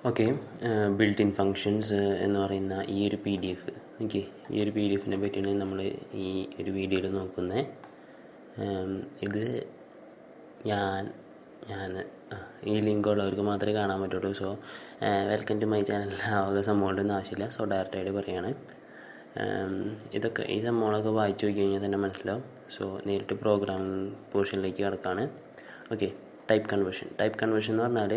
Okay, built in functions എന്ന് പറയുന്ന ഈ ഒരു PDF, ഓക്കെ, ഈ ഒരു PDF പറ്റിയാണ് നമ്മൾ ഈ ഒരു വീഡിയോയിൽ നോക്കുന്നത്. ഇത് ഞാൻ ഈ ലിങ്ക് ഉള്ളവർക്ക് മാത്രമേ കാണാൻ പറ്റുള്ളൂ. So welcome to my channel. ആവുക സംഭവമുണ്ടെന്ന് ആവശ്യമില്ല. സോ ഡയറക്റ്റായിട്ട് പറയുകയാണ്. ഈ സംഭവങ്ങളൊക്കെ വായിച്ചു നോക്കി കഴിഞ്ഞാൽ തന്നെ മനസ്സിലാവും. സോ നേരിട്ട് പ്രോഗ്രാമിംഗ് പോർഷനിലേക്ക് കിടക്കുകയാണ്. ഓക്കെ, ടൈപ്പ് കൺവേർഷൻ എന്ന് പറഞ്ഞാൽ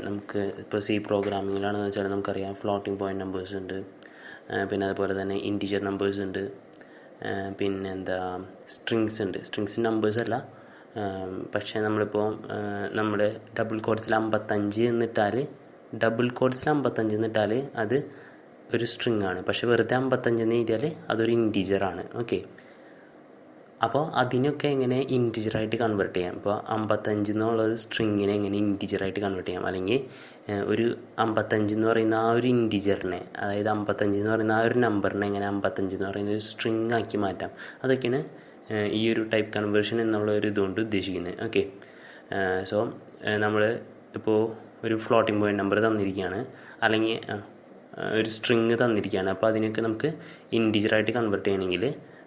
നമുക്ക് ഇപ്പോൾ C പ്രോഗ്രാമിങ്ങിലാണെന്ന് വെച്ചാൽ നമുക്കറിയാം ഫ്ലോട്ടിംഗ് പോയിൻറ്റ് നമ്പേഴ്സ് ഉണ്ട്, പിന്നെ അതുപോലെ തന്നെ ഇൻറ്റിജർ നമ്പേഴ്സ് ഉണ്ട്, പിന്നെ സ്ട്രിങ്സ് ഉണ്ട്. സ്ട്രിങ്സ് നമ്പേഴ്സ് അല്ല, പക്ഷേ നമ്മളിപ്പോൾ നമ്മുടെ ഡബിൾ കോഡ്സിൽ 55 എന്നിട്ടാൽ അത് ഒരു സ്ട്രിങ് ആണ്. പക്ഷേ വെറുതെ 55 എന്ന് എഴുതിയാൽ അതൊരു ഇൻറ്റിജറാണ്. ഓക്കെ, അപ്പോൾ അതിനൊക്കെ എങ്ങനെ ഇൻറ്റിജറായിട്ട് കൺവേർട്ട് ചെയ്യാം? ഇപ്പോൾ 55 എന്നുള്ളത് സ്ട്രിങ്ങിനെ എങ്ങനെ ഇൻറ്റിജറായിട്ട് കൺവേർട്ട് ചെയ്യാം? അല്ലെങ്കിൽ ഒരു 55 എന്ന് പറയുന്ന ആ ഒരു ഇൻറ്റിജറിനെ, അതായത് 55 എന്ന് പറയുന്ന ആ ഒരു നമ്പറിനെ എങ്ങനെ 55 എന്ന് പറയുന്ന ഒരു സ്ട്രിങ് ആക്കി മാറ്റാം? അതൊക്കെയാണ് ഈ ഒരു ടൈപ്പ് കൺവേർഷൻ എന്നുള്ള ഒരു ഇതുകൊണ്ട് ഉദ്ദേശിക്കുന്നത്. ഓക്കെ, സോ നമ്മൾ ഇപ്പോൾ ഒരു ഫ്ലോട്ടിംഗ് പോയിൻറ്റ് നമ്പർ തന്നിരിക്കുകയാണ്, അല്ലെങ്കിൽ ഒരു സ്ട്രിങ് തന്നിരിക്കുകയാണ്. അപ്പോൾ അതിനൊക്കെ നമുക്ക് ഇൻറ്റിജറായിട്ട് കൺവേർട്ട് ചെയ്യണമെങ്കിൽ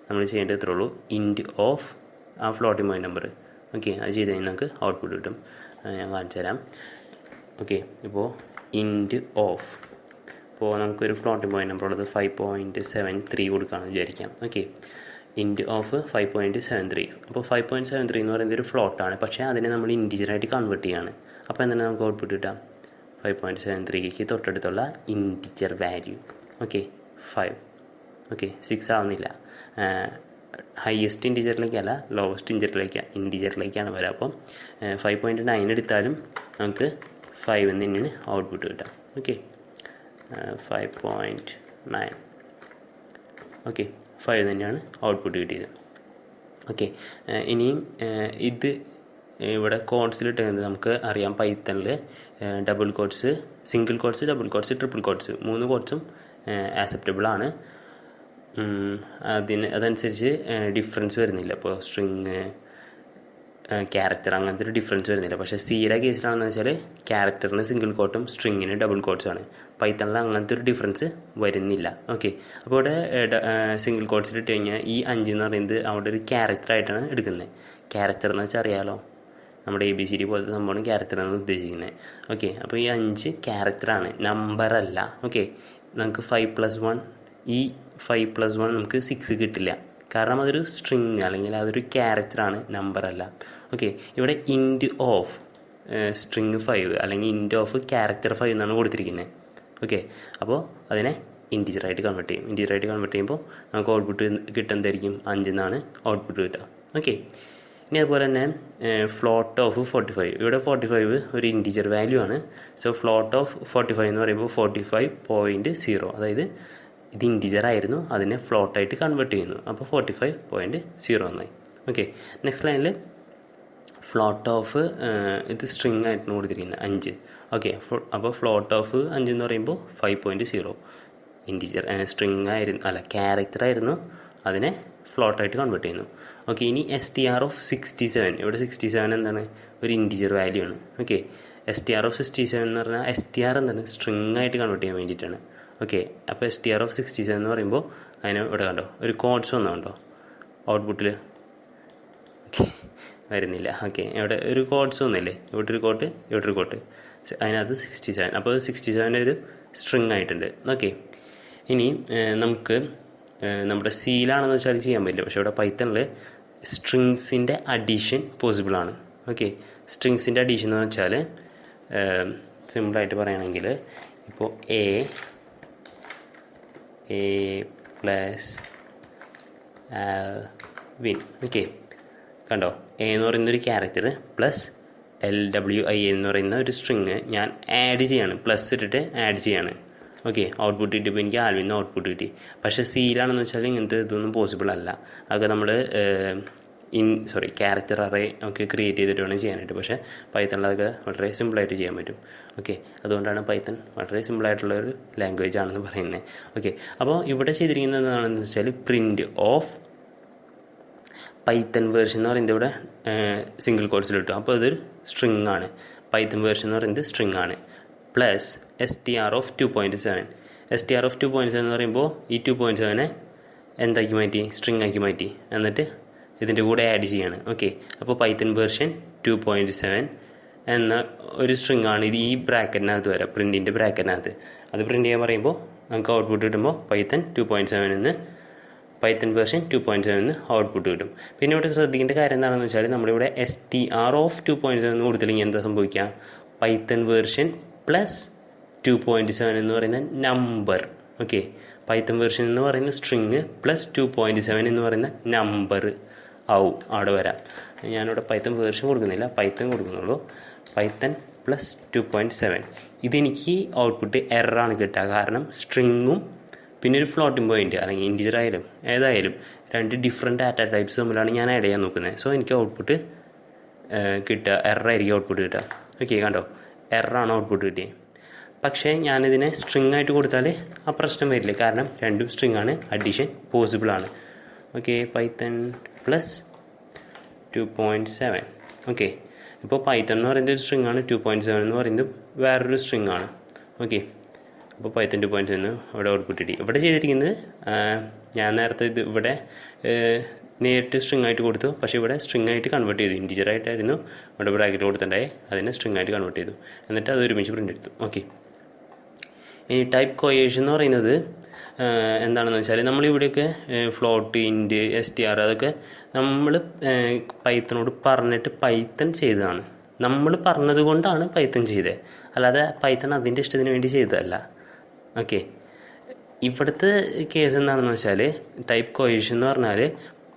നമ്മൾ ചെയ്യേണ്ടത് ഇത്രേ ഉള്ളൂ, ഇൻറ്റ് ഓഫ് ആ ഫ്ലോട്ടിംഗ് പോയിൻറ്റ് നമ്പർ. ഓക്കെ, അത് ചെയ്ത് കഴിഞ്ഞാൽ നമുക്ക് ഔട്ട്പുട്ട് കിട്ടും. ഞാൻ കാണിച്ചു തരാം. ഓക്കെ, ഇപ്പോൾ ഇൻറ്റ് ഓഫ്, ഇപ്പോൾ നമുക്കൊരു ഫ്ലോട്ടിംഗ് പോയിൻറ്റ് നമ്പർ ഉള്ളത് 5.73 കൊടുക്കുകയാണെന്ന് വിചാരിക്കാം. Okay, int of 5.73. അപ്പോൾ 5.73 എന്ന് പറയുന്നത് ഒരു ഫ്ലോട്ടാണ്, പക്ഷേ അതിനെ നമ്മൾ ഇൻറ്റിജറായിട്ട് കൺവേർട്ട് ചെയ്യുകയാണ്. അപ്പോൾ എന്താണ് നമുക്ക് ഔട്ട്പുട്ട് കിട്ടാം? 5.73ക്ക് തൊട്ടടുത്തുള്ള ഇൻറ്റിജർ വാല്യൂ. ഓക്കെ, 5. ഓക്കെ, 6 ആവുന്നില്ല. ഹയസ്റ്റ് ഇൻറ്റിജറിലേക്കല്ല, ലോവസ്റ്റ് ഇൻറ്റിജറിലേക്കാണ് വരിക. അപ്പം 5.9 എടുത്താലും നമുക്ക് 5 എന്ന് തന്നെയാണ് ഔട്ട്പുട്ട് കിട്ടുക. ഓക്കെ, 5.9. ഓക്കെ, 5 തന്നെയാണ് ഔട്ട്പുട്ട് കിട്ടിയത്. ഓക്കെ, ഇനിയും ഇത് ഇവിടെ കോഡ്സിലിട്ടുന്നത് നമുക്ക് അറിയാം. പൈത്തണിൽ double quotes, single quotes, double quotes, triple quotes 3 കോഡ്സും ആക്സെപ്റ്റബിൾ ആണ്. അതനുസരിച്ച് ഡിഫറൻസ് വരുന്നില്ല. ഇപ്പോൾ സ്ട്രിങ്, ക്യാരക്ടർ അങ്ങനത്തെ ഒരു ഡിഫറൻസ് വരുന്നില്ല. പക്ഷേ സിയുടെ കേസിലാണെന്ന് വെച്ചാൽ ക്യാരക്ടറിന് സിംഗിൾ കോട്ടും സ്ട്രിങ്ങിന് ഡബിൾ കോട്ട്സാണ്. പൈത്തണിൽ അങ്ങനത്തെ ഒരു ഡിഫറൻസ് വരുന്നില്ല. ഓക്കെ, അപ്പോൾ ഇവിടെ സിംഗിൾ കോട്ട്സിൽ ഇട്ട് കഴിഞ്ഞാൽ ഈ 5 എന്ന് പറയുന്നത് അവിടെ ഒരു ക്യാരക്ടറായിട്ടാണ് എടുക്കുന്നത്. ക്യാരക്ടർ എന്ന് വെച്ചാൽ അറിയാലോ, നമ്മുടെ ABCD പോലത്തെ സംഭവമാണ് ക്യാരക്ടറാണ് ഉദ്ദേശിക്കുന്നത്. ഓക്കെ, അപ്പോൾ ഈ 5 ക്യാരക്ടറാണ്, നമ്പറല്ല. ഓക്കെ, നമുക്ക് 5+1, ഈ 5+1 നമുക്ക് 6 കിട്ടില്ല, കാരണം അതൊരു സ്ട്രിങ് അല്ലെങ്കിൽ അതൊരു ക്യാരക്ടറാണ്, നമ്പറല്ല. ഓക്കെ, ഇവിടെ ഇൻറ്റ് ഓഫ് സ്ട്രിങ് 5 അല്ലെങ്കിൽ ഇൻറ്റ് ഓഫ് ക്യാരക്ടർ 5 എന്നാണ് കൊടുത്തിരിക്കുന്നത്. ഓക്കെ, അപ്പോൾ അതിനെ ഇൻറ്റിജറായിട്ട് കൺവേർട്ട് ചെയ്യും. ഇൻറ്റിജറായിട്ട് കൺവേർട്ട് ചെയ്യുമ്പോൾ നമുക്ക് ഔട്ട്പുട്ട് കിട്ടുന്നതായിരിക്കും 5 എന്നാണ് ഔട്ട്പുട്ട് കിട്ടുക. ഓക്കെ, ഇനി അതുപോലെ തന്നെ ഫ്ലോട്ട് ഓഫ് 45. ഇവിടെ 45 ഒരു ഇൻറ്റിജർ വാല്യൂ ആണ്. സോ ഫ്ലോട്ട് ഓഫ് 45 എന്ന് പറയുമ്പോൾ 45.0, അതായത് ഇത് ഇൻറ്റിജർ ആയിരുന്നു, അതിനെ ഫ്ലോട്ടായിട്ട് കൺവേർട്ട് ചെയ്യുന്നു. അപ്പോൾ 45.0 എന്നായി. ഓക്കെ, നെക്സ്റ്റ് ലൈനിൽ ഫ്ലോട്ട് ഓഫ് ഇത് സ്ട്രിങ് ആയിട്ടാണ് കൊടുത്തിരിക്കുന്നത് 5. ഓക്കെ, അപ്പോൾ ഫ്ലോട്ട് ഓഫ് 5 എന്ന് പറയുമ്പോൾ 5.0 ഇൻറ്റിജർ സ്ട്രിങ് ആയിരുന്നു, അല്ല ക്യാരക്ടർ ആയിരുന്നു, അതിനെ ഫ്ലോട്ടായിട്ട് കൺവേർട്ട് ചെയ്യുന്നു. ഓക്കെ, ഇനി STR ഓഫ് 67. ഇവിടെ 67 എന്താണ്? ഒരു ഇൻറ്റിജർ വാല്യൂ ആണ്. ഓക്കെ, STR ഓഫ് 67 എന്ന് പറഞ്ഞാൽ STR എന്താണ്? സ്ട്രിങ് ആയിട്ട് കൺവേർട്ട് ചെയ്യാൻ വേണ്ടിയിട്ടാണ്. ഓക്കെ, അപ്പോൾ STR ഓഫ് 67 എന്ന് പറയുമ്പോൾ അതിന് ഇവിടെ കണ്ടോ ഒരു കോഡ്സ് ഒന്നും കണ്ടോ ഔട്ട്പുട്ടിൽ? ഓക്കെ, വരുന്നില്ല. ഓക്കെ, ഇവിടെ ഒരു കോഡ്സ് ഒന്നുമില്ലേ? ഇവിടെ ഒരു കോട്ട്, ഇവിടെ ഒരു കോട്ട്, അതിനകത്ത് 67. അപ്പോൾ 67 ഒരു സ്ട്രിങ് ആയിട്ടുണ്ട്. ഓക്കെ, ഇനി നമുക്ക് നമ്മുടെ സിയിലാണെന്ന് വെച്ചാൽ ചെയ്യാൻ പറ്റില്ല, പക്ഷേ ഇവിടെ പൈത്തണിൽ സ്ട്രിങ്സിൻ്റെ അഡീഷൻ പോസിബിൾ ആണ്. ഓക്കെ, സ്ട്രിങ്സിൻ്റെ അഡീഷൻ എന്ന് വെച്ചാൽ സിമ്പിളായിട്ട് പറയുകയാണെങ്കിൽ ഇപ്പോൾ A പ്ലസ് Alvin. ഓക്കെ, കണ്ടോ, A എന്ന് പറയുന്നൊരു ക്യാരക്ടർ പ്ലസ് LWI എന്ന് പറയുന്ന ഒരു സ്ട്രിങ് ഞാൻ ആഡ് ചെയ്യാണ്, പ്ലസ് ഇട്ടിട്ട് ആഡ് ചെയ്യാണ്. ഓക്കെ, ഔട്ട്പുട്ട് കിട്ടിയപ്പോൾ എനിക്ക് ആൽവിന്ന് ഔട്ട്പുട്ട് കിട്ടി. പക്ഷേ സിയിലാണെന്ന് വെച്ചാൽ ഇങ്ങനത്തെ ഇതൊന്നും പോസിബിൾ അല്ല. അതൊക്കെ നമ്മൾ ക്യാരക്ടർ അറേ ഒക്കെ ക്രിയേറ്റ് ചെയ്തിട്ട് വേണം ചെയ്യാനായിട്ട്. പക്ഷേ പൈത്തണിലതൊക്കെ വളരെ സിമ്പിളായിട്ട് ചെയ്യാൻ പറ്റും. ഓക്കെ, അതുകൊണ്ടാണ് പൈത്തൺ വളരെ സിമ്പിളായിട്ടുള്ളൊരു ലാംഗ്വേജ് ആണെന്ന് പറയുന്നത്. ഓക്കെ, അപ്പോൾ ഇവിടെ ചെയ്തിരിക്കുന്നത് എന്താണെന്ന് വെച്ചാൽ പ്രിൻറ്റ് ഓഫ് പൈത്തൺ വേർഷൻ എന്ന് പറയുന്നത് ഇവിടെ സിംഗിൾ കോഡ്സിൽ കിട്ടും. അപ്പോൾ അതൊരു സ്ട്രിങ് ആണ്. പൈത്തൺ വേർഷൻ എന്ന് പറയുന്നത് സ്ട്രിങ് ആണ്. Plus str(2.7). str(2.7) എന്ന് പറയുമ്പോൾ ഈ 2.7 എന്താക്കി മാറ്റി, സ്ട്രിങ് ആക്കി മാറ്റി, എന്നിട്ട് ഇതിൻ്റെ കൂടെ ആഡ് ചെയ്യാണ്. ഓക്കെ, അപ്പോൾ പൈത്തൺ വേർഷൻ 2.7 എന്ന ഒരു സ്ട്രിങ് ആണ് ഇത് ഈ ബ്രാക്കറ്റിനകത്ത് വരാം, പ്രിൻറ്റിൻ്റെ ബ്രാക്കറ്റിനകത്ത്. അത് പ്രിൻറ്റ് ചെയ്യാൻ പറയുമ്പോൾ നമുക്ക് ഔട്ട്പുട്ട് കിട്ടുമ്പോൾ പൈത്തൺ 2.7 എന്ന്, പൈത്തൺ വേർഷൻ 2.7 എന്ന് ഔട്ട്പുട്ട് കിട്ടും. പിന്നെ ഇവിടെ ശ്രദ്ധിക്കേണ്ട കാര്യം എന്താണെന്ന് വെച്ചാൽ നമ്മളിവിടെ str(2.7) എന്ന് കൊടുത്തില്ലെങ്കിൽ എന്താ സംഭവിക്കുക, പൈത്തൺ വേർഷൻ പ്ലസ് 2.7 എന്ന് പറയുന്ന നമ്പർ. ഓക്കെ, പൈത്തൺ വേർഷൻ എന്ന് പറയുന്ന സ്ട്രിങ് പ്ലസ് 2.7 എന്ന് പറയുന്ന നമ്പർ ആവും അവിടെ വരാം. ഞാനിവിടെ പൈത്തൺ വേർഷൻ കൊടുക്കുന്നില്ല, പൈത്തൺ കൊടുക്കുന്നുള്ളൂ. പൈത്തൺ പ്ലസ് 2.7 ഇതെനിക്ക് ഔട്ട്പുട്ട് എററാണ് കിട്ടുക. കാരണം സ്ട്രിങ്ങും പിന്നെ ഒരു ഫ്ലോട്ടിംഗ് പോയിൻ്റ് അല്ലെങ്കിൽ ഇൻറ്റിജർ ആയാലും ഏതായാലും രണ്ട് ഡിഫറെൻറ്റ് ഡാറ്റ ടൈപ്സ് തമ്മിലാണ് ഞാൻ ആഡ് ചെയ്യാൻ നോക്കുന്നത്. സോ എനിക്ക് ഔട്ട്പുട്ട് കിട്ടുക എററായിരിക്കും ഔട്ട്പുട്ട് കിട്ടുക. ഓക്കെ, കണ്ടോ, എററാണ് ഔട്ട്പുട്ട് കിട്ടിയത്. പക്ഷേ ഞാനിതിനെ സ്ട്രിങ് ആയിട്ട് കൊടുത്താൽ ആ പ്രശ്നം വരില്ല, കാരണം രണ്ടും സ്ട്രിങ് ആണ്, അഡീഷൻ പോസിബിളാണ്. Okay, python plus 2.7. ഓക്കെ, ഇപ്പോൾ പൈത്തൺ എന്ന് പറയുന്നത് ഒരു സ്ട്രിങ് ആണ്, 2.7 എന്ന് പറയുന്നത് വേറൊരു സ്ട്രിങ് ആണ്. ഓക്കെ, അപ്പോൾ പൈത്തൺ 2.7 ഇവിടെ ഔട്ട്പുട്ട് കിട്ടി. ഇവിടെ ചെയ്തിരിക്കുന്നത് ഞാൻ നേരത്തെ ഇത് ഇവിടെ നേരിട്ട് സ്ട്രിങ് ആയിട്ട് കൊടുത്തു, പക്ഷേ ഇവിടെ സ്ട്രിങ് ആയിട്ട് കൺവേർട്ട് ചെയ്തു. ഇൻറ്റിജർ ആയിട്ടായിരുന്നു ഇവിടെ ബ്രാക്കറ്റ് കൊടുത്തിട്ടുണ്ടായി, അതിനെ സ്ട്രിങ് ആയിട്ട് കൺവേർട്ട് ചെയ്തു, എന്നിട്ട് അത് ഒരുമിച്ച് പ്രിൻ്റ് എടുത്തു. ഓക്കെ, ഇനി ടൈപ്പ് കോയേഷൻ എന്ന് പറയുന്നത് എന്താണെന്ന് വെച്ചാൽ നമ്മളിവിടെയൊക്കെ ഫ്ലോട്ട്, ഇൻറ്റ്, str അതൊക്കെ നമ്മൾ പൈത്തനോട് പറഞ്ഞിട്ട് പൈത്തൺ ചെയ്തതാണ്. നമ്മൾ പറഞ്ഞത് കൊണ്ടാണ് പൈത്തൺ ചെയ്തത്, അല്ലാതെ പൈത്തൺ അതിൻ്റെ ഇഷ്ടത്തിന് വേണ്ടി ചെയ്തതല്ല. ഓക്കെ, ഇവിടുത്തെ കേസ് എന്താണെന്ന് വെച്ചാൽ ടൈപ്പ് കോയേഷൻ എന്ന് പറഞ്ഞാൽ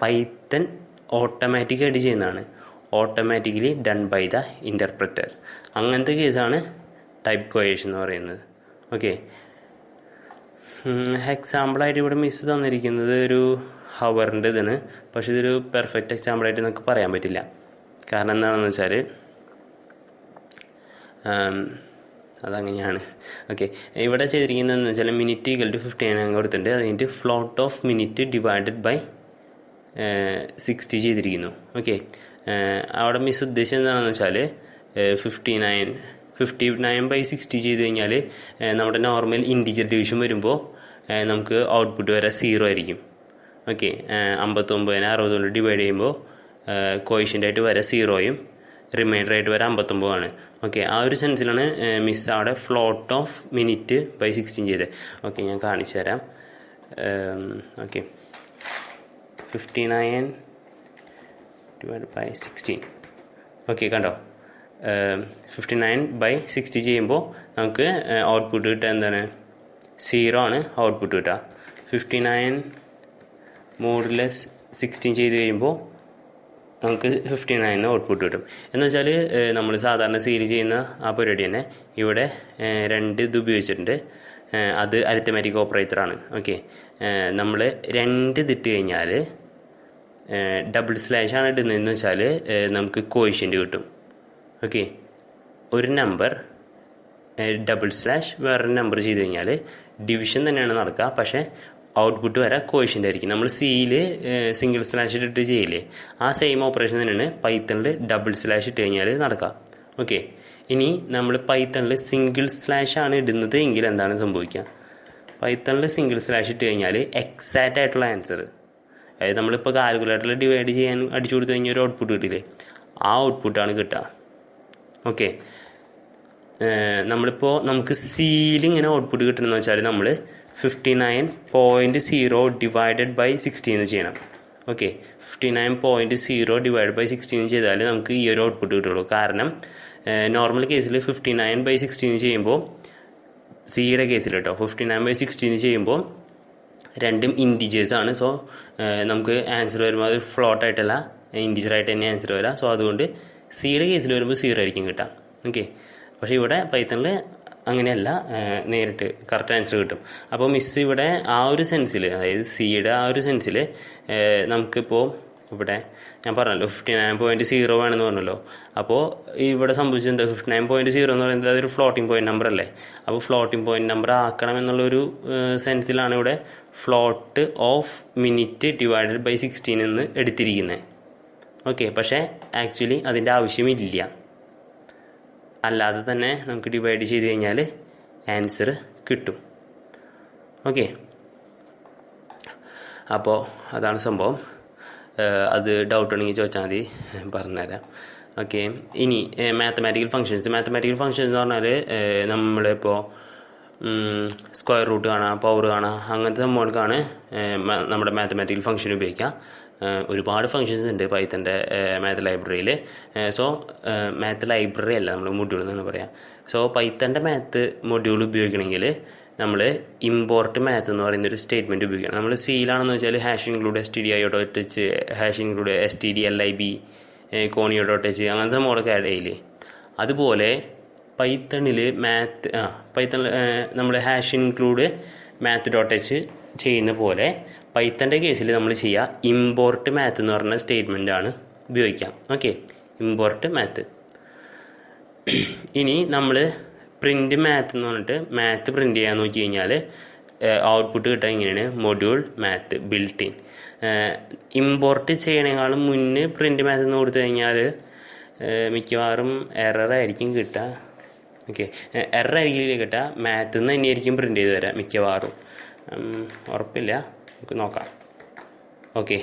പൈത്തൺ ഓട്ടോമാറ്റിക്കായിട്ട് ചെയ്യുന്നതാണ്, automatically done by the interpreter. അങ്ങനത്തെ കേസാണ് ടൈപ്പ് കോയേഷൻ എന്ന് പറയുന്നത്. ഓക്കെ, എക്സാമ്പിളായിട്ട് ഇവിടെ മിസ് തന്നിരിക്കുന്നത് ഒരു ഹവറിൻ്റെ ഇതാണ്, പക്ഷേ ഇതൊരു പെർഫെക്റ്റ് എക്സാമ്പിളായിട്ട് നമുക്ക് പറയാൻ പറ്റില്ല. കാരണം എന്താണെന്ന് വെച്ചാൽ അതങ്ങനെയാണ്. ഓക്കെ, ഇവിടെ ചെയ്തിരിക്കുന്നതെന്ന് വെച്ചാൽ മിനിറ്റ് = 59 കൊടുത്തിട്ടുണ്ട്, അതിൻ്റെ float of minute divided by 60 ചെയ്തിരിക്കുന്നു. ഓക്കെ, അവിടെ മിസ് ഉദ്ദേശം എന്താണെന്ന് വെച്ചാൽ 59/60 ചെയ്ത് കഴിഞ്ഞാൽ നമ്മുടെ നോർമൽ ഇൻറ്റിജർ ഡിവിഷൻ വരുമ്പോൾ നമുക്ക് ഔട്ട്പുട്ട് വരെ 0 ആയിരിക്കും. ഓക്കെ, 59നെ 60 കൊണ്ട് ഡിവൈഡ് ചെയ്യുമ്പോൾ കോയിഷ്യൻ്റായിട്ട് വരെ 0യും റിമൈൻഡർ ആയിട്ട് വരെ 59 ആണ്. ഓക്കെ, ആ ഒരു സെൻസിലാണ് മിസ് അവിടെ ഫ്ലോട്ട് ഓഫ് മിനിറ്റ് ബൈ 16 ചെയ്തത്. ഓക്കെ, ഞാൻ കാണിച്ചു തരാം. ഓക്കെ, 59 / 16. ഓക്കെ, കണ്ടോ, 59/60 ചെയ്യുമ്പോൾ നമുക്ക് ഔട്ട്പുട്ട് കിട്ടുക എന്താണ്, 0 ആണ് ഔട്ട്പുട്ട് കിട്ടുക. 59 മോഡുലസ് 16 ചെയ്ത് കഴിയുമ്പോൾ നമുക്ക് 59 ഔട്ട്പുട്ട് കിട്ടും. എന്ന് വെച്ചാൽ നമ്മൾ സാധാരണ സീൽ ചെയ്യുന്ന ആ പരിപാടി തന്നെ ഇവിടെ 2 ഇത് ഉപയോഗിച്ചിട്ടുണ്ട്. അത് അരിത്തമാറ്റിക് ഓപ്പറേറ്ററാണ്. ഓക്കെ, നമ്മൾ 2 ഇതിട്ട് കഴിഞ്ഞാൽ // ആണ് ഇടുന്നതെന്ന് വെച്ചാൽ നമുക്ക് കോയിഷ്യൻ്റ് കിട്ടും. ഓക്കെ, ഒരു നമ്പർ // വേറൊരു നമ്പർ ചെയ്ത് കഴിഞ്ഞാൽ ഡിവിഷൻ തന്നെയാണ് നടക്കുക, പക്ഷേ ഔട്ട്പുട്ട് വരെ കോയിഷ്യൻ്റ് ആയിരിക്കും. നമ്മൾ സിയിൽ // ഇട്ടിട്ട് ചെയ്യില്ലേ, ആ സെയിം ഓപ്പറേഷൻ തന്നെയാണ് പൈത്തണിൽ // ഇട്ട് കഴിഞ്ഞാൽ നടക്കുക. ഓക്കെ, ഇനി നമ്മൾ പൈത്തണിൽ // ആണ് ഇടുന്നത് എങ്കിൽ എന്താണ് സംഭവിക്കുക, പൈത്തണിൽ // ഇട്ട് കഴിഞ്ഞാൽ എക്സാക്റ്റ് ആയിട്ടുള്ള ആൻസർ, അതായത് നമ്മളിപ്പോൾ കാൽക്കുലേറ്ററിൽ ഡിവൈഡ് ചെയ്യാൻ അടിച്ചു കൊടുത്തു കഴിഞ്ഞാൽ ഒരു ഔട്ട്പുട്ട് കിട്ടില്ലേ, ആ ഔട്ട്പുട്ടാണ് കിട്ടുക. ഓക്കെ, നമുക്ക് സിയിൽ ഇങ്ങനെ ഔട്ട്പുട്ട് കിട്ടണമെന്ന് വെച്ചാൽ നമ്മൾ 59.0 ഡിവൈഡഡ് ബൈ 16 എന്ന് ചെയ്യണം. ഓക്കെ, 59.0 ഡിവൈഡ് ബൈ 16 ചെയ്താൽ നമുക്ക് ഈ ഒരു ഔട്ട്പുട്ട് കിട്ടുള്ളൂ. കാരണം നോർമൽ കേസിൽ 59/16 ചെയ്യുമ്പോൾ, സിയുടെ കേസിൽ കേട്ടോ, 59/16 ചെയ്യുമ്പോൾ രണ്ടും ഇൻറ്റിജേഴ്സാണ്. സോ നമുക്ക് ആൻസർ വരുമ്പോൾ അത് ഫ്ലോട്ടായിട്ടല്ല ഇൻറ്റിജറായിട്ട് തന്നെ ആൻസർ വരാം. സോ അതുകൊണ്ട് സിയുടെ കേസിൽ വരുമ്പോൾ 0 ആയിരിക്കും കിട്ടാം. ഓക്കെ, പക്ഷേ ഇവിടെ പൈത്തണിൽ അങ്ങനെയല്ല, നേരിട്ട് കറക്റ്റ് ആൻസർ കിട്ടും. അപ്പോൾ മിസ് ഇവിടെ ആ ഒരു സെൻസിൽ, അതായത് സിയുടെ ആ ഒരു സെൻസിൽ നമുക്കിപ്പോൾ ഇവിടെ ഞാൻ പറഞ്ഞല്ലോ 59.0 വേണമെന്ന് പറഞ്ഞല്ലോ. അപ്പോൾ ഇവിടെ സംഭവിച്ചത് എന്താ, 59.0 എന്ന് പറയുന്നത് അതൊരു ഫ്ലോട്ടിംഗ് പോയിൻറ്റ് നമ്പർ അല്ലേ. അപ്പോൾ ഫ്ലോട്ടിംഗ് പോയിൻറ്റ് നമ്പർ ആക്കണം എന്നുള്ളൊരു സെൻസിലാണ് ഇവിടെ float of minute divided by 16 എന്ന് എടുത്തിരിക്കുന്നത്. ഓക്കെ, പക്ഷേ ആക്ച്വലി അതിൻ്റെ ആവശ്യമില്ല. അല്ലാതെ തന്നെ നമുക്ക് ഡിവൈഡ് ചെയ്ത് കഴിഞ്ഞാൽ ആൻസർ കിട്ടും. ഓക്കെ, അപ്പോൾ അതാണ് സംഭവം. അത് ഡൗട്ട് ഉണ്ടെങ്കിൽ ചോദിച്ചാൽ മതി, പറഞ്ഞുതരാം. ഓക്കെ, ഇനി മാത്തമാറ്റിക്കൽ ഫങ്ഷൻസ് എന്ന് പറഞ്ഞാൽ നമ്മളിപ്പോൾ സ്ക്വയർ റൂട്ട് കാണാം, പവർ കാണാം, അങ്ങനത്തെ സംഭവങ്ങൾക്കാണ് നമ്മുടെ മാത്തമാറ്റിക്കൽ ഫങ്ഷൻ ഉപയോഗിക്കുക. ഒരുപാട് ഫങ്ഷൻസ് ഉണ്ട് പൈത്തൻ്റെ മാത്ത് ലൈബ്രറിയിൽ. സോ മാത്ത് ലൈബ്രറി അല്ല, നമ്മൾ മൊഡ്യൂൾ എന്നാണ് പറയാം. സോ പൈത്തൻ്റെ മാത്ത് മൊഡ്യൂൾ ഉപയോഗിക്കണമെങ്കിൽ നമ്മൾ ഇമ്പോർട്ട് മാത്ത് എന്ന് പറയുന്നൊരു സ്റ്റേറ്റ്മെൻറ്റ് ഉപയോഗിക്കണം. നമ്മൾ സിയിലാണെന്ന് വെച്ചാൽ hash include stdio.h, hash include stdlib, conio.h അങ്ങനത്തെ സംഭവങ്ങളൊക്കെ ആഡ് ചെയ്യില്ലേ. അതുപോലെ പൈത്തണിൽ പൈത്തണിൽ നമ്മൾ ഹാഷ് ഇൻക്ലൂഡ് math.h ചെയ്യുന്ന പോലെ പൈത്തൻ്റെ കേസിൽ നമ്മൾ ചെയ്യുക ഇമ്പോർട്ട് മാത്ത് എന്ന് പറഞ്ഞ സ്റ്റേറ്റ്മെൻറ്റാണ് ഉപയോഗിക്കാം. Okay, import math. ഇനി നമ്മൾ പ്രിൻറ്റ് മാത്ത് എന്ന് പറഞ്ഞിട്ട് മാത്ത് പ്രിൻറ്റ് ചെയ്യാൻ നോക്കി കഴിഞ്ഞാൽ ഔട്ട്പുട്ട് കിട്ടാൻ ഇങ്ങനെയാണ്: module math built in. Import ചെയ്യണേക്കാളും മുന്നേ പ്രിൻറ്റ് മാത്ത് എന്ന് കൊടുത്തു കഴിഞ്ഞാൽ മിക്കവാറും എററായിരിക്കും കിട്ടുക. ഓക്കെ, എററായിരിക്കും കിട്ടുക, മാത്തിൽ നിന്ന് തന്നെയായിരിക്കും പ്രിൻറ്റ് ചെയ്ത് വരാം മിക്കവാറും, ഉറപ്പില്ല, നമുക്ക് നോക്കാം. ഓക്കെ,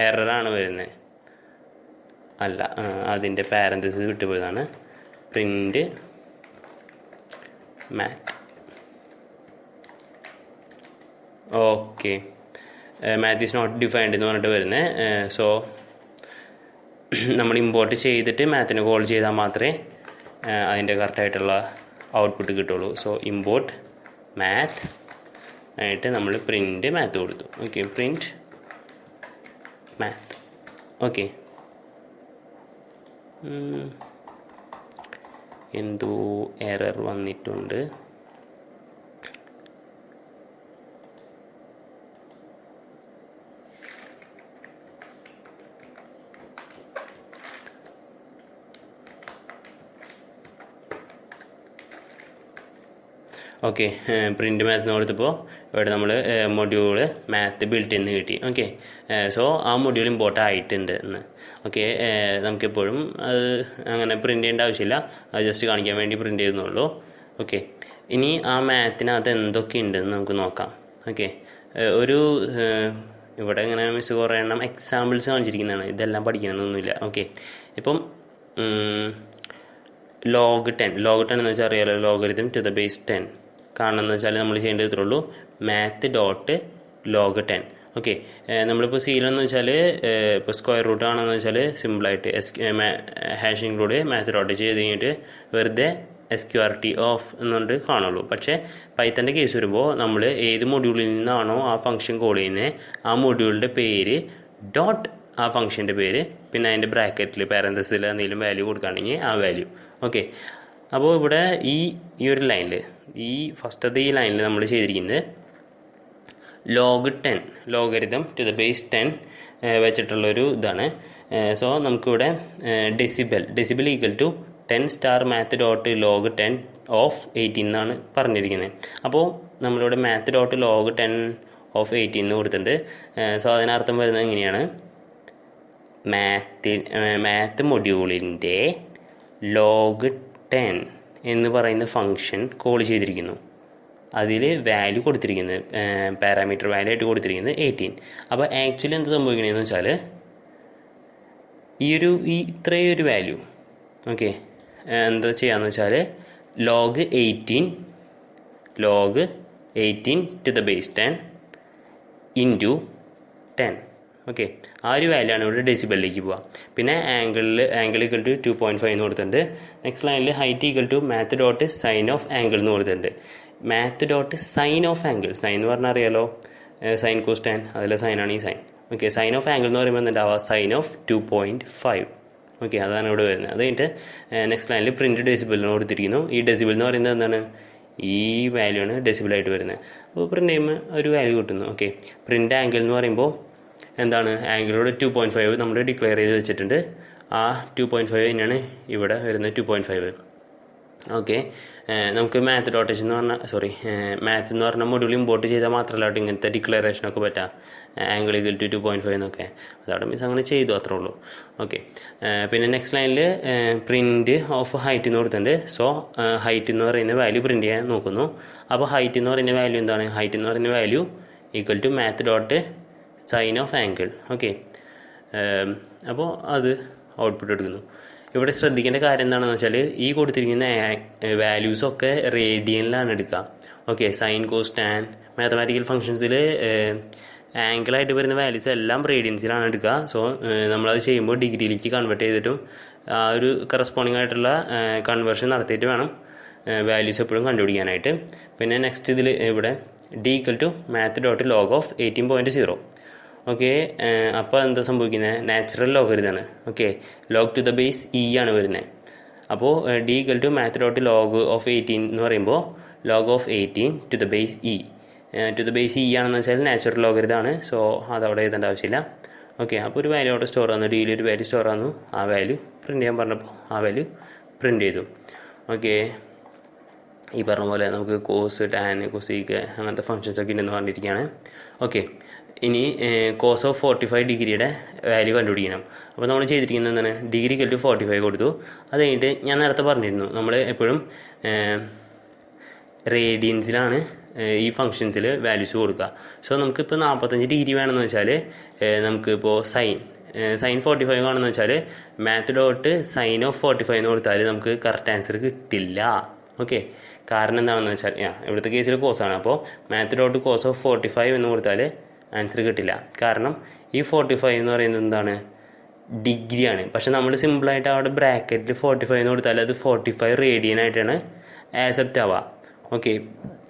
എററാണ് വരുന്നത്, അല്ല അതിൻ്റെ പാരന്തസിസ് വിട്ടുപോയതാണ്. Print math. Okay, math is not defined എന്ന് പറഞ്ഞിട്ട് വരുന്നത്. സോ നമ്മൾ ഇമ്പോർട്ട് ചെയ്തിട്ട് മാത്തിനെ കോൾ ചെയ്താൽ മാത്രമേ അതിൻ്റെ കറക്റ്റായിട്ടുള്ള ഔട്ട്പുട്ട് കിട്ടുള്ളൂ. സോ ഇമ്പോർട്ട് മാത്ത് ആയിട്ട് നമ്മൾ പ്രിൻറ്റ് മാത്ത് കൊടുത്തു. Okay, print math. ഓക്കെ, എന്തോ എറർ വന്നിട്ടുണ്ട്. ഓക്കെ, പ്രിൻറ്റ് മാത്ത് എന്ന് കൊടുത്തപ്പോൾ ഇവിടെ നമ്മൾ മൊഡ്യൂള് മാത്ത് ബിൽറ്റ് എന്ന് കിട്ടി. ഓക്കെ, സോ ആ മൊഡ്യൂൾ ഇമ്പോർട്ട് ആയിട്ടുണ്ട് എന്ന്. ഓക്കെ, നമുക്കെപ്പോഴും അത് അങ്ങനെ പ്രിൻ്റ് ചെയ്യേണ്ട ആവശ്യമില്ല, അത് ജസ്റ്റ് കാണിക്കാൻ വേണ്ടി പ്രിൻ്റ് ചെയ്യുന്നുള്ളൂ. ഓക്കെ, ഇനി ആ മാത്തിനകത്ത് എന്തൊക്കെ ഉണ്ടെന്ന് നമുക്ക് നോക്കാം. ഓക്കെ, ഒരു ഇവിടെ ഇങ്ങനെ മിസ് കുറേ എണ്ണം എക്സാമ്പിൾസ് കാണിച്ചിരിക്കുന്നതാണ്, ഇതെല്ലാം പഠിക്കണമെന്നൊന്നുമില്ല. ഓക്കെ, ഇപ്പം log 10 എന്ന് വെച്ചാൽ അറിയാലോ, ലോഗരിതം ടു ദ ബേസ് 10 കാണണമെന്ന് വെച്ചാൽ നമ്മൾ ചെയ്യേണ്ടത് ഇത്രേ ഉള്ളൂ: മാത്ത് ഡോട്ട് log 10. ഓക്കെ, നമ്മളിപ്പോൾ സീലെന്ന് വെച്ചാൽ ഇപ്പോൾ സ്ക്വയർ റൂട്ട് ആണെന്ന് വെച്ചാൽ സിമ്പിളായിട്ട് ഹാഷ് ഇൻക്ലൂഡ് math.h ചെയ്ത് കഴിഞ്ഞിട്ട് വെറുതെ sqrt ഓഫ് എന്നുകൊണ്ട് കാണുള്ളൂ. പക്ഷേ പൈത്തൻ്റെ കേസ് വരുമ്പോൾ നമ്മൾ ഏത് മൊഡ്യൂളിൽ നിന്നാണോ ആ ഫംഗ്ഷൻ കോൾ ചെയ്യുന്നത് ആ മൊഡ്യൂളിൻ്റെ പേര് ഡോട്ട് ആ ഫംഗ്ഷൻ്റെ പേര്, പിന്നെ അതിൻ്റെ ബ്രാക്കറ്റിൽ പാരന്തസിൽ എന്തെങ്കിലും വാല്യൂ കൊടുക്കുകയാണെങ്കിൽ ആ വാല്യൂ. ഓക്കെ, അപ്പോൾ ഇവിടെ ഈ ഒരു ലൈനിൽ, ഈ ഫസ്റ്റത്തെ ഈ ലൈനിൽ നമ്മൾ ചെയ്തിരിക്കുന്നത് log 10 logarithm to the base 10 വെച്ചിട്ടുള്ളൊരു ഇതാണ്. സോ നമുക്കിവിടെ decibel equal to 10 star math dot log 10 of 18 എന്നാണ് പറഞ്ഞിരിക്കുന്നത്. അപ്പോൾ നമ്മളിവിടെ മാത്ത് ഡോട്ട് log 10 ഓഫ് 18 എന്ന് കൊടുത്തിട്ടുണ്ട്. സോ അതിനർത്ഥം വരുന്നത് എങ്ങനെയാണ്: മാത്ത് മൊഡ്യൂളിൻ്റെ log 10 എന്ന് പറയുന്ന ഫംഗ്ഷൻ കോൾ ചെയ്തിരിക്കുന്നു. അതിൽ വാല്യൂ കൊടുത്തിരിക്കുന്നത് പാരാമീറ്റർ വാല്യൂ ആയിട്ട് കൊടുത്തിരിക്കുന്നത് 18. അപ്പോൾ ആക്ച്വലി എന്ത് സംഭവിക്കണമെന്ന് വെച്ചാൽ ഇത്രയും ഒരു വാല്യൂ, ഓക്കെ, എന്താ ചെയ്യാന്ന് വെച്ചാൽ log 18 to the base 10 into 10. Okay, ആ ഒരു വാല്യൂ ആണ് ഇവിടെ ഡെസിബലിലേക്ക് പോവുക. പിന്നെ ആംഗിൾ ഈക്വൽ ടു 2.5 എന്ന് കൊടുത്തിട്ടുണ്ട്. നെക്സ്റ്റ് ലൈനിൽ height equal to math dot sine of angle എന്ന് കൊടുത്തിട്ടുണ്ട്. Math dot sine of angle, sine എന്ന് പറഞ്ഞാൽ അറിയാലോ, സൈൻ കോസ് ടാൻ, അതിലെ സൈനാണ് ഈ sine. Okay, sine of angle എന്ന് പറയുമ്പോൾ എന്താവുക, സൈൻ ഓഫ് 2.5. ഓക്കെ, അതാണ് ഇവിടെ വരുന്നത്. അത് കഴിഞ്ഞിട്ട് നെക്സ്റ്റ് ലൈനിൽ പ്രിൻറ്റ് ഡെസിബിളിന് കൊടുത്തിരിക്കുന്നു. ഈ ഡെസിബിൾ എന്ന് പറയുന്നത് എന്താണ്, ഈ വാല്യൂ ആണ് ഡെസിബിളായിട്ട് വരുന്നത്. അപ്പോൾ പ്രിൻ്റ് ചെയ്യുമ്പോൾ ഒരു വാല്യൂ കിട്ടുന്നു. ഓക്കെ, പ്രിൻ്റ് ആംഗിൾ എന്ന് പറയുമ്പോൾ എന്താണ്, ആംഗിളോട് 2.5 നമ്മൾ ഡിക്ലെയർ ചെയ്ത് വെച്ചിട്ടുണ്ട്. ആ 2.5 തന്നെയാണ് ഇവിടെ വരുന്നത്, 2.5. ഓക്കെ, നമുക്ക് മാത്ത് ഡോട്ട് എച്ച് എന്ന് പറഞ്ഞാൽ മാത്ത് എന്ന് പറഞ്ഞ മൊഡ്യൂൾ ഇമ്പോർട്ട് ചെയ്താൽ മാത്രമല്ല ഇങ്ങനത്തെ ഡിക്ലറേഷനൊക്കെ പറ്റാം. ആംഗിൾ ഈക്വൽ ടു 2.5 എന്നൊക്കെ. അതവിടെ മീൻസ് അങ്ങനെ ചെയ്തു, അത്രേ ഉള്ളൂ. ഓക്കെ, പിന്നെ നെക്സ്റ്റ് ലൈനിൽ പ്രിൻറ്റ് ഓഫ് ഹൈറ്റ് എന്ന് കൊടുത്തിട്ടുണ്ട്. സോ ഹൈറ്റ് എന്ന് പറയുന്ന വാല്യൂ പ്രിൻറ്റ് ചെയ്യാൻ നോക്കുന്നു. അപ്പോൾ ഹൈറ്റ് എന്ന് പറയുന്ന വാല്യൂ എന്താണ്? ഹൈറ്റ് എന്ന് പറയുന്ന value equal to math dot sine of angle. Okay, അപ്പോൾ അത് ഔട്ട്പുട്ട് എടുക്കുന്നു. ഇവിടെ ശ്രദ്ധിക്കേണ്ട കാര്യം എന്താണെന്ന് വെച്ചാൽ ഈ കൊടുത്തിരിക്കുന്ന വാല്യൂസൊക്കെ റേഡിയനിലാണ് എടുക്കുക. Okay, sine, cos, tan, mathematical ഫംഗ്ഷൻസിൽ ആംഗിളായിട്ട് വരുന്ന വാല്യൂസ് എല്ലാം റേഡിയൻസിലാണ് എടുക്കുക. സോ നമ്മളത് ചെയ്യുമ്പോൾ ഡിഗ്രിയിലേക്ക് കൺവേർട്ട് ചെയ്തിട്ടും ആ ഒരു കറസ്പോണ്ടിങ് ആയിട്ടുള്ള കൺവേർഷൻ നടത്തിയിട്ട് വേണം വാല്യൂസ് എപ്പോഴും കണ്ടുപിടിക്കാനായിട്ട്. പിന്നെ നെക്സ്റ്റ് ഇതിൽ ഇവിടെ D equal to math dot log of 18.0. Okay, അപ്പോൾ എന്താ സംഭവിക്കുന്നത്? നാച്ചുറൽ ലോഗരിതാണ്. Okay, log to the base E ആണ് വരുന്നത്. അപ്പോൾ D equal to math dot log of 18 എന്ന് പറയുമ്പോൾ log of 18 to the base E. To the base E ആണെന്ന് വെച്ചാൽ നാച്ചുറൽ ലോഗരിതാണ്. സോ അതവിടെ എഴുതേണ്ട ആവശ്യമില്ല. ഓക്കെ, അപ്പോൾ ഒരു വാല്യൂ അവിടെ സ്റ്റോർ ആകുന്നു, ഡിയിൽ ഒരു വാല്യൂ സ്റ്റോർ ആകുന്നു. ആ വാല്യൂ പ്രിൻറ്റ് ചെയ്യാൻ പറഞ്ഞപ്പോൾ ആ വാല്യൂ പ്രിൻറ്റ് ചെയ്തു. ഓക്കെ, ഈ പറഞ്ഞ പോലെ നമുക്ക് കോസ്, ടാൻ, കൊസീക്ക് അങ്ങനത്തെ ഫങ്ഷൻസൊക്കെ ഉണ്ടെന്ന് പറഞ്ഞിരിക്കുകയാണ്. ഓക്കെ, ഇനി കോസ് ഓഫ് 45 ഡിഗ്രിയുടെ വാല്യൂ കണ്ടുപിടിക്കണം. അപ്പോൾ നമ്മൾ ചെയ്തിരിക്കുന്നത് എന്താണ്? ഡിഗ്രി ഈക്വൽ ടു 45 കൊടുത്തു. അത് കഴിഞ്ഞിട്ട് ഞാൻ നേരത്തെ പറഞ്ഞിരുന്നു നമ്മൾ എപ്പോഴും റേഡിയൻസിലാണ് ഈ ഫങ്ഷൻസിൽ വാല്യൂസ് കൊടുക്കുക. സോ നമുക്കിപ്പോൾ 45 ഡിഗ്രി വേണമെന്ന് വെച്ചാൽ നമുക്കിപ്പോൾ സൈൻ 45 ആണെന്ന് വെച്ചാൽ മാത്ത് ഡോട്ട് സൈൻ ഓഫ് 45 എന്ന് കൊടുത്താൽ നമുക്ക് കറക്റ്റ് ആൻസർ കിട്ടില്ല. ഓക്കെ, കാരണം എന്താണെന്ന് വെച്ചാൽ ഇവിടുത്തെ കേസിൽ കോസാണ്. അപ്പോൾ മാത്ത് ഡോട്ട് കോസ് ഓഫ് 45 എന്ന് കൊടുത്താൽ ആൻസർ കിട്ടില്ല. കാരണം ഈ 45 എന്ന് പറയുന്നത് എന്താണ്? ഡിഗ്രിയാണ്. പക്ഷെ നമ്മൾ സിമ്പിളായിട്ട് അവിടെ ബ്രാക്കറ്റിൽ 45 എന്ന് കൊടുത്താൽ അത് 45 റേഡിയനായിട്ടാണ് ആക്സെപ്റ്റ് ആവുക. ഓക്കെ,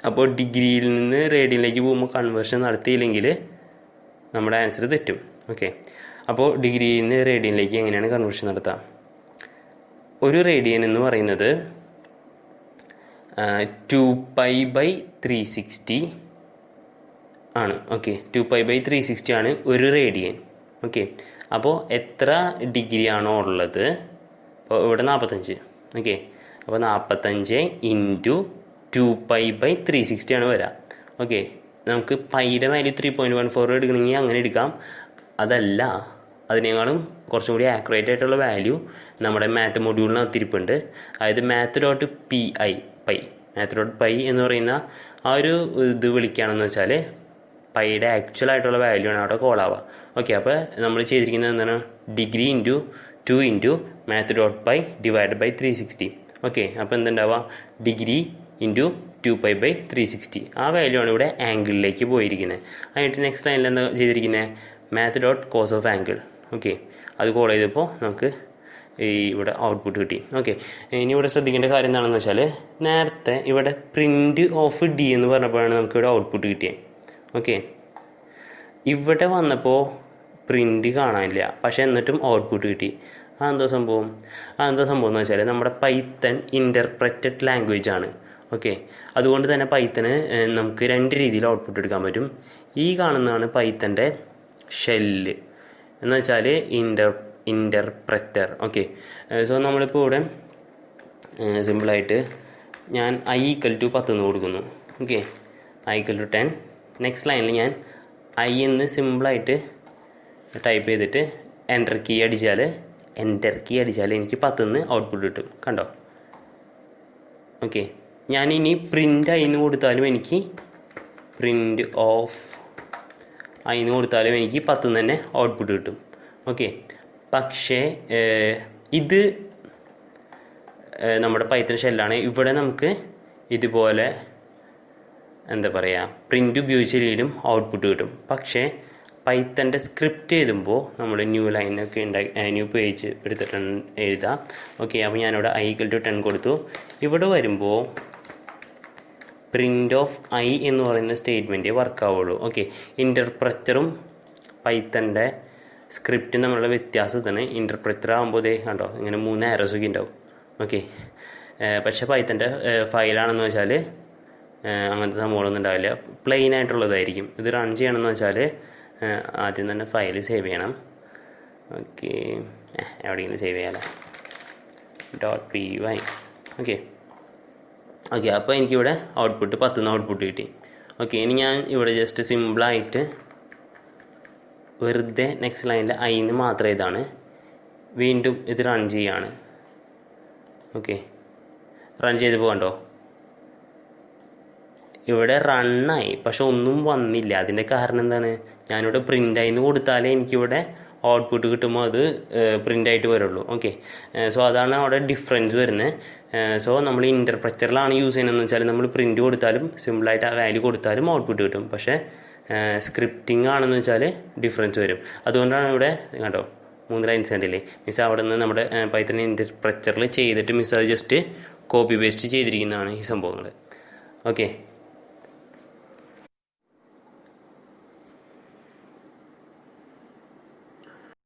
അപ്പോൾ ഡിഗ്രിയിൽ നിന്ന് റേഡിയനിലേക്ക് പോകുമ്പോൾ കൺവേർഷൻ നടത്തിയില്ലെങ്കിൽ നമ്മുടെ ആൻസർ തെറ്റും. ഓക്കെ, അപ്പോൾ ഡിഗ്രിയിൽ നിന്ന് റേഡിയനിലേക്ക് എങ്ങനെയാണ് കൺവേർഷൻ നടത്തുക? ഒരു റേഡിയൻ എന്ന് പറയുന്നത് 2π/360 ആണ്. ഓക്കെ, 2π/360 ആണ് ഒരു റേഡിയൻ. ഓക്കെ, അപ്പോൾ എത്ര ഡിഗ്രി ആണോ ഉള്ളത്? അപ്പോൾ ഇവിടെ 45. ഓക്കെ, അപ്പോൾ 45 ഇൻറ്റു 2π/360 ആണ് വരിക. ഓക്കെ, നമുക്ക് പൈയുടെ വാല്യൂ 3.14 എടുക്കണമെങ്കിൽ അങ്ങനെ എടുക്കാം. അതല്ല, അതിനേക്കാളും കുറച്ചും കൂടി ആക്യുറേറ്റ് ആയിട്ടുള്ള വാല്യൂ നമ്മുടെ മാത്ത് മൊഡ്യൂളിനകത്ത് ഇരിപ്പുണ്ട്. അതായത് math dot pi math dot pi എന്ന് പറയുന്ന ആ ഒരു ഇത് വിളിക്കുകയാണെന്ന് വെച്ചാൽ പൈയുടെ ആക്ച്വൽ ആയിട്ടുള്ള വാല്യൂ ആണ് അവിടെ കോൾ ആവുക. ഓക്കെ, അപ്പോൾ നമ്മൾ ചെയ്തിരിക്കുന്നത് എന്താണ്? Degree into 2 into math dot pi divide by 360. Okay, അപ്പോൾ എന്തുണ്ടാവുക? Degree into 2π/360. ആ വാല്യൂ ആണ് ഇവിടെ ആംഗിളിലേക്ക് പോയിരിക്കുന്നത്. അതിനായിട്ട് നെക്സ്റ്റ് ലൈനിൽ എന്താ ചെയ്തിരിക്കുന്നത്? Math dot cos of angle. Okay, അത് കോൾ ചെയ്തപ്പോൾ നമുക്ക് ഈ ഇവിടെ ഔട്ട്പുട്ട് കിട്ടി. ഓക്കെ, ഇനി ഇവിടെ ശ്രദ്ധിക്കേണ്ട കാര്യം എന്താണെന്ന് വെച്ചാൽ നേരത്തെ ഇവിടെ പ്രിൻറ്റ് ഓഫ് ഡി എന്ന് പറഞ്ഞപ്പോഴാണ് നമുക്കിവിടെ ഔട്ട്പുട്ട് കിട്ടിയത്. ഓക്കെ, ഇവിടെ വന്നപ്പോൾ പ്രിൻറ്റ് കാണാനില്ല, പക്ഷെ എന്നിട്ടും ഔട്ട്പുട്ട് കിട്ടി. അതെന്താ സംഭവം എന്ന് വെച്ചാൽ നമ്മുടെ പൈത്തൺ ഇൻ്റർപ്രറ്റഡ് ലാംഗ്വേജ് ആണ്. ഓക്കെ, അതുകൊണ്ട് തന്നെ പൈത്തന് നമുക്ക് 2 രീതിയിൽ ഔട്ട്പുട്ട് എടുക്കാൻ പറ്റും. ഈ കാണുന്നതാണ് പൈത്തൻ്റെ ഷെല്ല് എന്ന് വെച്ചാൽ ഇൻ്റർപ്രറ്റർ. ഓക്കെ, സോ നമ്മളിപ്പോൾ ഇവിടെ സിമ്പിളായിട്ട് ഞാൻ i = 10 എന്ന് കൊടുക്കുന്നു. Okay, i = 10. നെക്സ്റ്റ് ലൈനിൽ ഞാൻ i എന്ന് സിമ്പിളായിട്ട് ടൈപ്പ് ചെയ്തിട്ട് എൻ്റർ കീ അടിച്ചാൽ എനിക്ക് 10 എന്ന് ഔട്ട്പുട്ട് കിട്ടും. കണ്ടോ? ഓക്കെ, ഞാനിനി പ്രിൻ്റ് i എന്ന് കൊടുത്താലും എനിക്ക് പ്രിൻ്റ് ഓഫ് i എന്ന് കൊടുത്താലും എനിക്ക് 10 തന്നെ ഔട്ട്പുട്ട് കിട്ടും. ഓക്കെ, പക്ഷേ ഇത് നമ്മുടെ പൈത്തൺ ഷെല്ലാണ്. ഇവിടെ നമുക്ക് ഇതുപോലെ എന്താ പറയുക, പ്രിൻ്റ് ഉപയോഗിച്ചില്ലെങ്കിലും ഔട്ട്പുട്ട് കിട്ടും. പക്ഷേ പൈത്തൻ്റെ സ്ക്രിപ്റ്റ് എഴുതുമ്പോൾ നമ്മൾ ന്യൂ ലൈനൊക്കെ ന്യൂ പേജ് എടുത്തിട്ട് എഴുതാം. ഓക്കെ, അപ്പോൾ ഞാനിവിടെ i = 10 കൊടുത്തു. ഇവിടെ വരുമ്പോൾ പ്രിൻ്റ് ഓഫ് i എന്ന് പറയുന്ന സ്റ്റേറ്റ്മെൻറ്റ് വർക്കാവുള്ളൂ. ഓക്കെ, ഇൻ്റർപ്രറ്ററും പൈത്തൻ്റെ സ്ക്രിപ്റ്റും തമ്മിലുള്ള വ്യത്യാസത്തിന് ഇൻ്റർപ്രറ്റർ ആകുമ്പോൾ കണ്ടോ ഇങ്ങനെ 3 ആരോസൊക്കെ ഉണ്ടാവും. ഓക്കെ, പക്ഷേ പൈത്തൻ്റെ ഫയലാണെന്ന് വെച്ചാൽ അങ്ങനത്തെ സംഭവങ്ങളൊന്നും ഉണ്ടാവില്ല, പ്ലെയിൻ ആയിട്ടുള്ളതായിരിക്കും. ഇത് റൺ ചെയ്യണമെന്ന് വെച്ചാൽ ആദ്യം തന്നെ ഫയൽ സേവ് ചെയ്യണം. ഓക്കെ, എവിടെയെങ്കിലും സേവ് ചെയ്യാമല്ലോ. .py. ഓക്കെ, അപ്പോൾ എനിക്കിവിടെ ഔട്ട്പുട്ട് 10 ഔട്ട്പുട്ട് കിട്ടി. ഓക്കെ, ഇനി ഞാൻ ഇവിടെ ജസ്റ്റ് സിമ്പിളായിട്ട് വെറുതെ നെക്സ്റ്റ് ലൈനിൽ ഐന്ന് മാത്രം ഇതാണ്. വീണ്ടും ഇത് റൺ ചെയ്യാണ്. ഓക്കെ, റൺ ചെയ്ത് പോകണ്ടോ, ഇവിടെ റണ്ണായി പക്ഷെ ഒന്നും വന്നില്ല. അതിൻ്റെ കാരണം എന്താണ്, ഞാനിവിടെ പ്രിൻ്റായിന്ന് കൊടുത്താലേ എനിക്കിവിടെ ഔട്ട്പുട്ട് കിട്ടുമ്പോൾ അത് പ്രിൻ്റായിട്ട് വരുള്ളൂ. ഓക്കെ, സോ അതാണ് അവിടെ ഡിഫറൻസ് വരുന്നത്. സോ നമ്മൾ ഇൻ്റർപ്രറ്ററിലാണ് യൂസ് ചെയ്യുന്നതെന്ന് വെച്ചാൽ നമ്മൾ പ്രിൻ്റ് കൊടുത്താലും സിമ്പിളായിട്ട് ആ വാല്യൂ കൊടുത്താലും ഔട്ട്പുട്ട് കിട്ടും. പക്ഷേ സ്ക്രിപ്റ്റിംഗ് ആണെന്ന് വെച്ചാൽ ഡിഫറൻസ് വരും. അതുകൊണ്ടാണ് ഇവിടെ കണ്ടോ 3 ലൈൻസ് കണ്ടില്ലേ, മിസ് അവിടെ നിന്ന് നമ്മുടെ പൈത്തൺ ഇൻ്റർപ്രറ്ററിൽ ചെയ്തിട്ട് മിസ് അത് ജസ്റ്റ് കോപ്പി പേസ്റ്റ് ചെയ്തിരിക്കുന്നതാണ് ഈ സംഭവങ്ങൾ. ഓക്കെ.